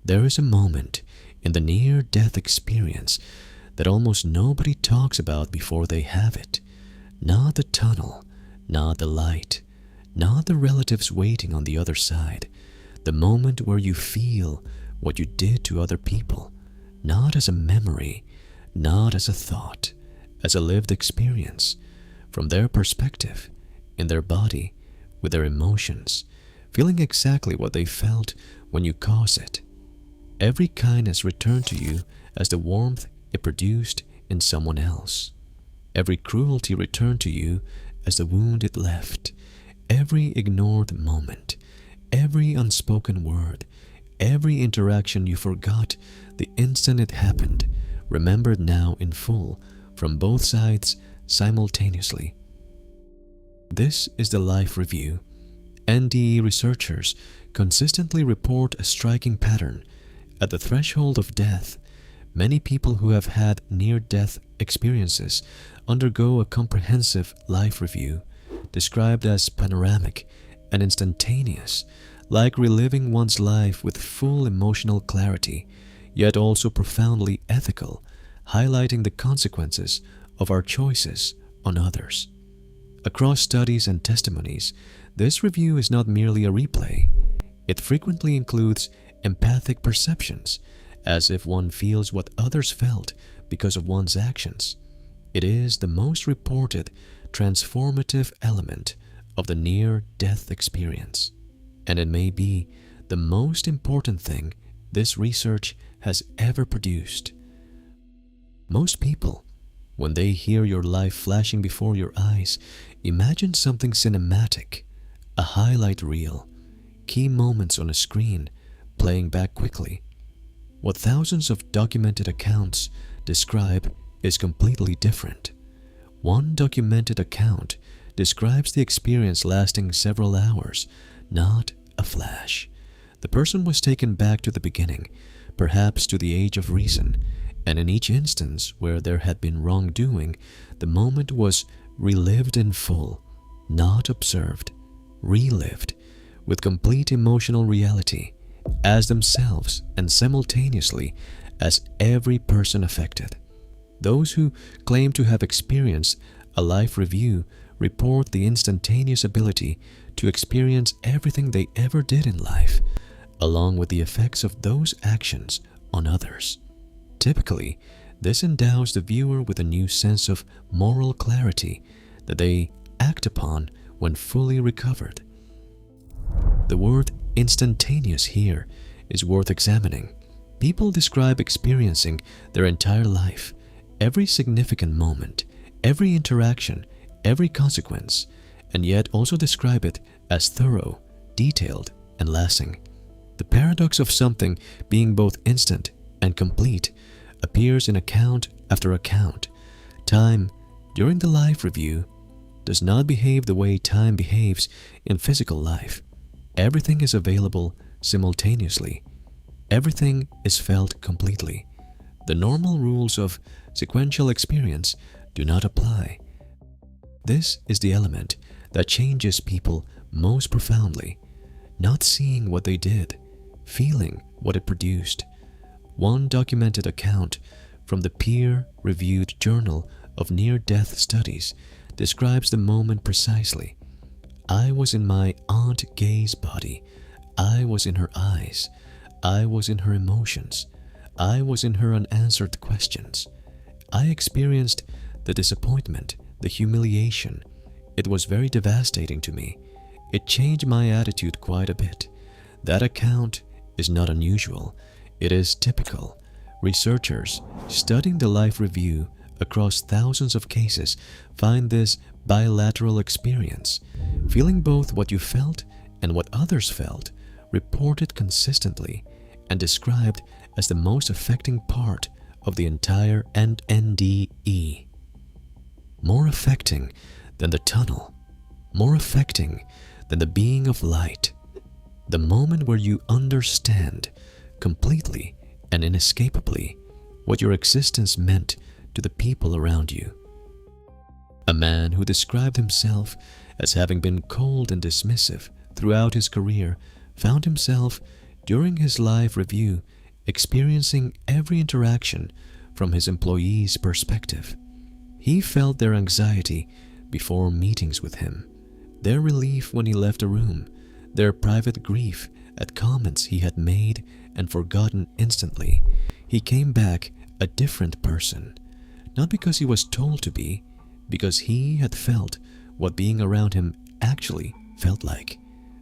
There is a moment in the near-death experience that almost nobody talks about before they have it. Not the tunnel, not the light, not the relatives waiting on the other side. The moment where you feel what you did to other people, not as a memory, not as a thought, as a lived experience, from their perspective, in their body, with their emotions, feeling exactly what they felt when you caused it. Every kindness returned to you as the warmth it produced in someone else. Every cruelty returned to you as the wound it left. Every ignored moment, every unspoken word, every interaction you forgot the instant it happened, remembered now in full from both sides simultaneously. This is the life review. NDE researchers consistently report a striking pattern. At the threshold of death, many people who have had near-death experiences undergo a comprehensive life review, described as panoramic and instantaneous, like reliving one's life with full emotional clarity, yet also profoundly ethical, highlighting the consequences of our choices on others. Across studies and testimonies, this review is not merely a replay. It frequently includes empathic perceptions, as if one feels what others felt because of one's actions. It is the most reported transformative element of the near-death experience, and it may be the most important thing this research has ever produced. Most people, when they hear your life flashing before your eyes, imagine something cinematic, a highlight reel, key moments on a screen playing back quickly. What thousands of documented accounts describe is completely different. One documented account describes the experience lasting several hours, not a flash. The person was taken back to the beginning, perhaps to the age of reason, and in each instance where there had been wrongdoing, the moment was relived in full, not observed, relived, with complete emotional reality, as themselves and simultaneously as every person affected. Those who claim to have experienced a life review report the instantaneous ability to experience everything they ever did in life, along with the effects of those actions on others. Typically, this endows the viewer with a new sense of moral clarity that they act upon when fully recovered. The word instantaneous here is worth examining. People describe experiencing their entire life, every significant moment, every interaction, every consequence, and yet also describe it as thorough, detailed, and lasting. The paradox of something being both instant and complete appears in account after account. Time, during the life review, does not behave the way time behaves in physical life. Everything is available simultaneously. Everything is felt completely. The normal rules of sequential experience do not apply. This is the element that changes people most profoundly, not seeing what they did, feeling what it produced. One documented account from the peer-reviewed Journal of Near-Death Studies describes the moment precisely. I was in my Aunt Gay's body. I was in her eyes. I was in her emotions. I was in her unanswered questions. I experienced the disappointment, the humiliation. It was very devastating to me. It changed my attitude quite a bit. That account is not unusual. It is typical. Researchers studying the life review across thousands of cases find this bilateral experience, feeling both what you felt and what others felt, reported consistently and described as the most affecting part of the entire NDE. More affecting than the tunnel, more affecting than the being of light, the moment where you understand completely and inescapably what your existence meant to the people around you. A man who described himself as having been cold and dismissive throughout his career found himself during his live review, experiencing every interaction from his employees' perspective. He felt their anxiety before meetings with him, their relief when he left a room, their private grief at comments he had made and forgotten instantly. He came back a different person, not because he was told to be, because he had felt what being around him actually felt like.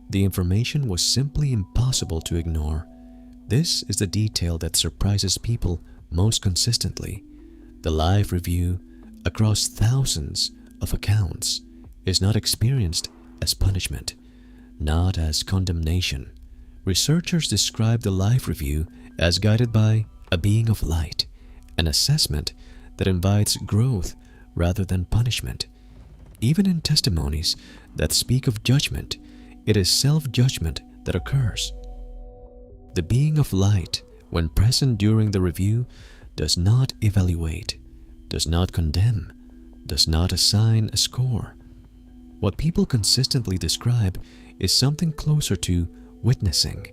The information was simply impossible to ignore. This is the detail that surprises people most consistently. The live review, across thousands of accounts, is not experienced as punishment, not as condemnation. Researchers describe the live review as guided by a being of light, an assessment that invites growth rather than punishment. Even in testimonies that speak of judgment, it is self-judgment that occurs. The being of light, when present during the review, does not evaluate, does not condemn, does not assign a score. What people consistently describe is something closer to witnessing,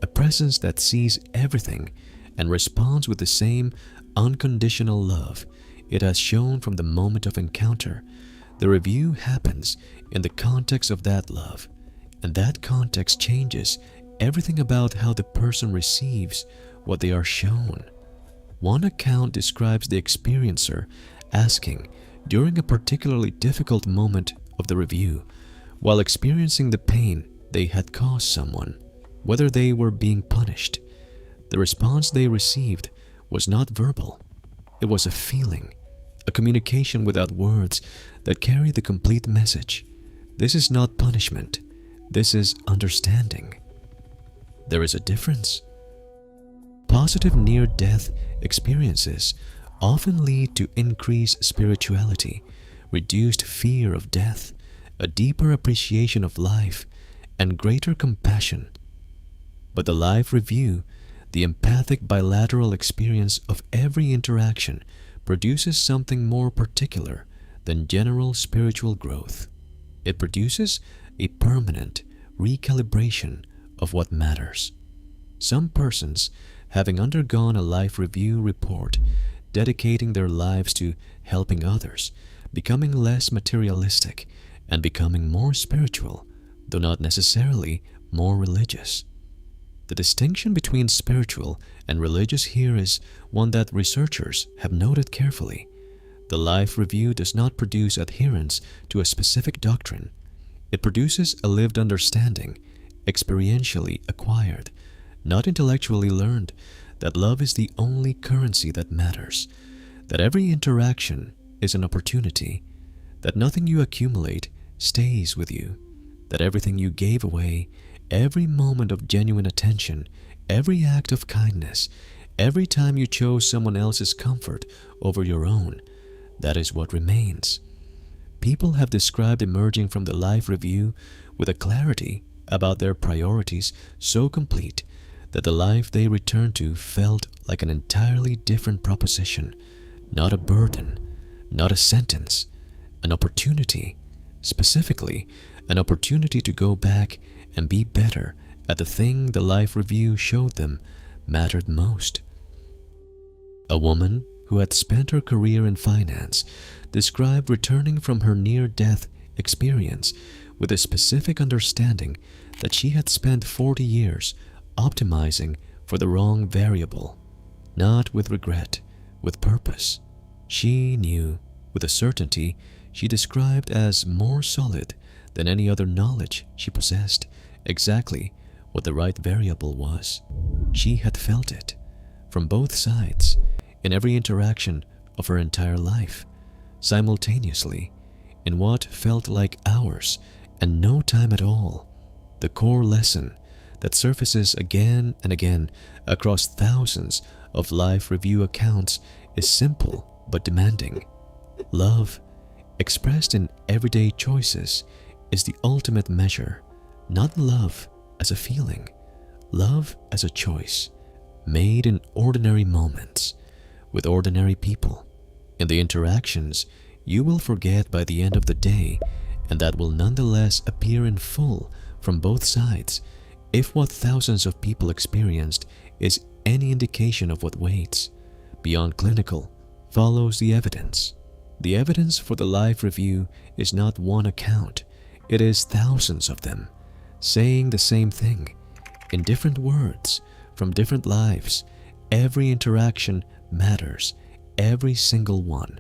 a presence that sees everything and responds with the same unconditional love it has shown from the moment of encounter. The review happens in the context of that love, and that context changes everything about how the person receives what they are shown. One account describes the experiencer asking, during a particularly difficult moment of the review, while experiencing the pain they had caused someone, whether they were being punished. The response they received was not verbal. It was a feeling, a communication without words that carried the complete message. This is not punishment. This is understanding. There is a difference. Positive near-death experiences often lead to increased spirituality, reduced fear of death, a deeper appreciation of life, and greater compassion. But the live review, the empathic bilateral experience of every interaction, produces something more particular than general spiritual growth. It produces a permanent recalibration of what matters. Some persons, having undergone a life review report, dedicating their lives to helping others, becoming less materialistic, and becoming more spiritual, though not necessarily more religious. The distinction between spiritual and religious here is one that researchers have noted carefully. The life review does not produce adherence to a specific doctrine. It produces a lived understanding, experientially acquired, not intellectually learned, that love is the only currency that matters, that every interaction is an opportunity, that nothing you accumulate stays with you, that everything you gave away, every moment of genuine attention, every act of kindness, every time you chose someone else's comfort over your own, that is what remains. People have described emerging from the life review with a clarity about their priorities so complete that the life they returned to felt like an entirely different proposition, not a burden, not a sentence, an opportunity, specifically an opportunity to go back and be better at the thing the life review showed them mattered most. A woman who had spent her career in finance described returning from her near-death experience with a specific understanding that she had spent 40 years optimizing for the wrong variable, not with regret, with purpose. She knew, with a certainty she described as more solid than any other knowledge she possessed, exactly what the right variable was. She had felt it, from both sides, in every interaction of her entire life, simultaneously, in what felt like hours and no time at all. The core lesson that surfaces again and again across thousands of life review accounts is simple but demanding. Love, expressed in everyday choices, is the ultimate measure, not love as a feeling, love as a choice, made in ordinary moments, with ordinary people. In the interactions you will forget by the end of the day, and that will nonetheless appear in full from both sides, If what thousands of people experienced is any indication of what waits, beyond clinical, follows the evidence. The evidence for the life review is not one account, it is thousands of them, saying the same thing, in different words, from different lives. Every interaction matters, every single one.